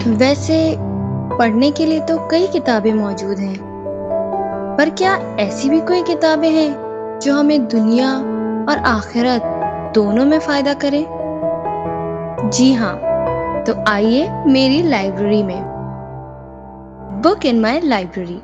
ویسے پڑھنے کے لیے تو کئی کتابیں موجود ہیں، پر کیا ایسی بھی کوئی کتابیں ہیں جو ہمیں دنیا اور آخرت دونوں میں فائدہ کریں؟ جی ہاں، تو آئیے میری لائبریری میں بک ان مائی لائبریری۔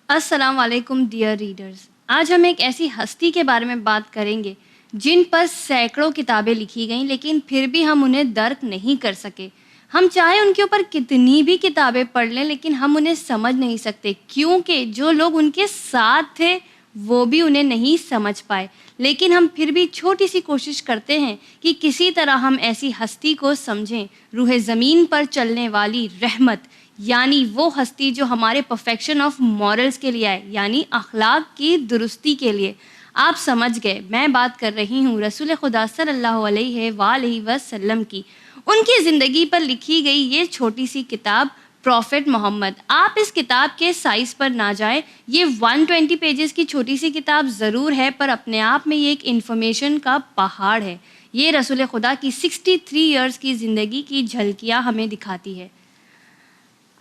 السلام علیکم ڈیئر ریڈرز، آج ہم ایک ایسی ہستی کے بارے میں بات کریں گے جن پر سینکڑوں کتابیں لکھی گئیں لیکن پھر بھی ہم انہیں درک نہیں کر سکے۔ ہم چاہے ان کے اوپر کتنی بھی کتابیں پڑھ لیں لیکن ہم انہیں سمجھ نہیں سکتے، کیونکہ جو لوگ ان کے ساتھ تھے وہ بھی انہیں نہیں سمجھ پائے۔ لیکن ہم پھر بھی چھوٹی سی کوشش کرتے ہیں کہ کسی طرح ہم ایسی ہستی کو سمجھیں، روح زمین پر چلنے والی رحمت، یعنی وہ ہستی جو ہمارے پرفیکشن آف مورلز کے لیے آئے، یعنی اخلاق کی درستی کے لیے۔ آپ سمجھ گئے، میں بات کر رہی ہوں رسول خدا صلی اللہ علیہ وآلہ وسلم کی۔ ان کی زندگی پر لکھی گئی یہ چھوٹی سی کتاب پروفٹ محمد۔ آپ اس کتاب کے سائز پر نہ جائیں، یہ 120 پیجز کی چھوٹی سی کتاب ضرور ہے، پر اپنے آپ میں یہ ایک انفارمیشن کا پہاڑ ہے۔ یہ رسول خدا کی 63 ایئرز کی زندگی کی جھلکیاں ہمیں دکھاتی ہے۔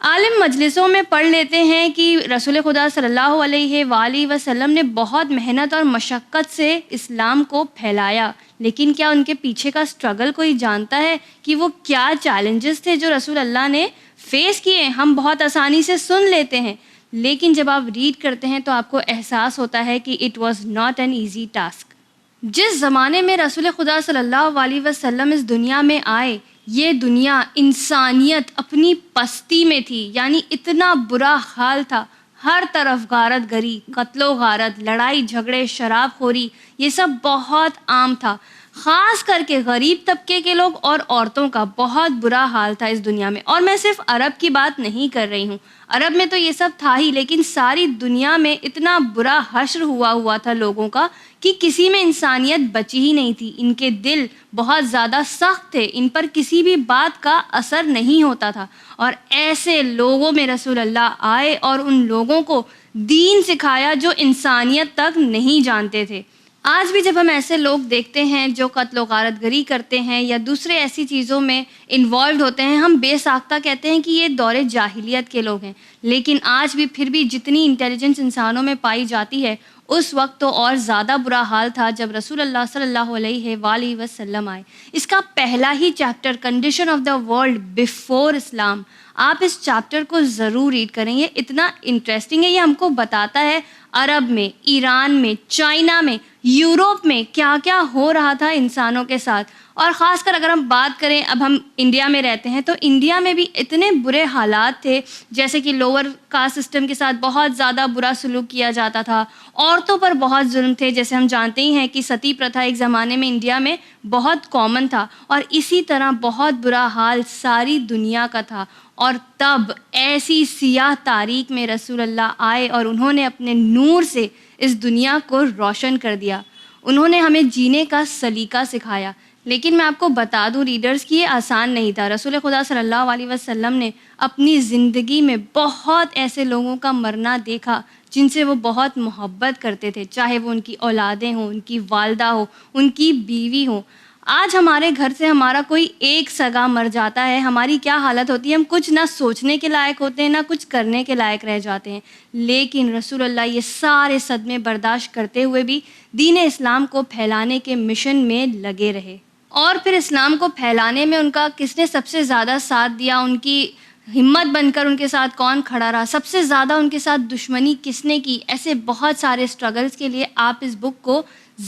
عالم مجلسوں میں پڑھ لیتے ہیں کہ رسول خدا صلی اللہ علیہ وآلہ وسلم نے بہت محنت اور مشقت سے اسلام کو پھیلایا، لیکن کیا ان کے پیچھے کا سٹرگل کوئی جانتا ہے کہ وہ کیا چیلنجز تھے جو رسول اللہ نے فیس کیے؟ ہم بہت آسانی سے سن لیتے ہیں، لیکن جب آپ ریڈ کرتے ہیں تو آپ کو احساس ہوتا ہے کہ it was not an easy task. جس زمانے میں رسول خدا صلی اللہ علیہ وسلم اس دنیا میں آئے، یہ دنیا، انسانیت اپنی پستی میں تھی، یعنی اتنا برا حال تھا، ہر طرف غارت گری، قتل و غارت، لڑائی جھگڑے، شراب خوری، یہ سب بہت عام تھا۔ خاص کر کے غریب طبقے کے لوگ اور عورتوں کا بہت برا حال تھا اس دنیا میں۔ اور میں صرف عرب کی بات نہیں کر رہی ہوں، عرب میں تو یہ سب تھا ہی، لیکن ساری دنیا میں اتنا برا حشر ہوا تھا لوگوں کا کہ کسی میں انسانیت بچی ہی نہیں تھی۔ ان کے دل بہت زیادہ سخت تھے، ان پر کسی بھی بات کا اثر نہیں ہوتا تھا، اور ایسے لوگوں میں رسول اللہ آئے اور ان لوگوں کو دین سکھایا جو انسانیت تک نہیں جانتے تھے۔ آج بھی جب ہم ایسے لوگ دیکھتے ہیں جو قتل و غارت گری کرتے ہیں یا دوسرے ایسی چیزوں میں انوالوڈ ہوتے ہیں، ہم بے ساختہ کہتے ہیں کہ یہ دور جاہلیت کے لوگ ہیں، لیکن آج بھی پھر بھی جتنی انٹیلیجنس انسانوں میں پائی جاتی ہے، اس وقت تو اور زیادہ برا حال تھا جب رسول اللہ صلی اللہ علیہ وآلہ وسلم آئے۔ اس کا پہلا ہی chapter, condition of the world before Islam, آپ اس چیپٹر کو ضرور ریڈ کریں، یہ اتنا انٹرسٹنگ ہے۔ یہ ہم کو بتاتا ہے عرب میں، ایران میں، چائنا میں، یوروپ میں کیا کیا ہو رہا تھا انسانوں کے ساتھ۔ اور خاص کر اگر ہم بات کریں، اب ہم انڈیا میں رہتے ہیں تو انڈیا میں بھی اتنے برے حالات تھے، جیسے کہ لوور کاسٹ سسٹم کے ساتھ بہت زیادہ برا سلوک کیا جاتا تھا، عورتوں پر بہت ظلم تھے، جیسے ہم جانتے ہی ہیں کہ ستی پرتھا ایک زمانے میں انڈیا میں بہت کامن تھا، اور اسی طرح بہت برا حال ساری دنیا کا تھا۔ اور تب ایسی سیاہ تاریک میں رسول اللہ آئے اور انہوں نے اپنے نور سے اس دنیا کو روشن کر دیا، انہوں نے ہمیں جینے کا سلیقہ سکھایا۔ لیکن میں آپ کو بتا دوں ریڈرز کہ یہ آسان نہیں تھا۔ رسول خدا صلی اللہ علیہ وسلم نے اپنی زندگی میں بہت ایسے لوگوں کا مرنا دیکھا جن سے وہ بہت محبت کرتے تھے، چاہے وہ ان کی اولادیں ہوں، ان کی والدہ ہو، ان کی بیوی ہوں۔ آج ہمارے گھر سے ہمارا کوئی ایک سگا مر جاتا ہے، ہماری کیا حالت ہوتی ہے، ہم کچھ نہ سوچنے کے لائق ہوتے ہیں نہ کچھ کرنے کے لائق رہ جاتے ہیں۔ لیکن رسول اللہ یہ سارے صدمے برداشت کرتے ہوئے بھی دین اسلام کو پھیلانے کے مشن میں لگے رہے۔ اور پھر اسلام کو پھیلانے میں ان کا کس نے سب سے زیادہ ساتھ دیا، ان کی ہمت بن کر ان کے ساتھ کون کھڑا رہا، سب سے زیادہ ان کے ساتھ دشمنی کس نے کی، ایسے بہت سارے سٹرگلز کے لیے آپ اس بک کو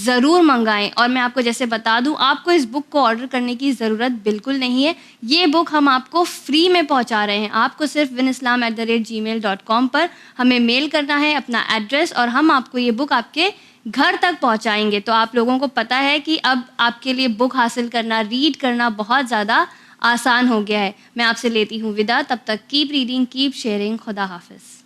ضرور منگائیں۔ اور میں آپ کو جیسے بتا دوں، آپ کو اس بک کو آرڈر کرنے کی ضرورت بالکل نہیں ہے، یہ بک ہم آپ کو فری میں پہنچا رہے ہیں۔ آپ کو صرف winislam@gmail.com پر ہمیں میل کرنا ہے اپنا ایڈریس، اور ہم آپ کو یہ بک آپ کے گھر تک پہنچائیں گے۔ تو آپ لوگوں کو پتہ ہے کہ اب آپ کے لیے بک حاصل کرنا، ریڈ کرنا بہت زیادہ آسان ہو گیا ہے۔ میں آپ سے لیتی ہوں وداع، تب تک کیپ ریڈنگ، کیپ شیئرنگ، خدا حافظ۔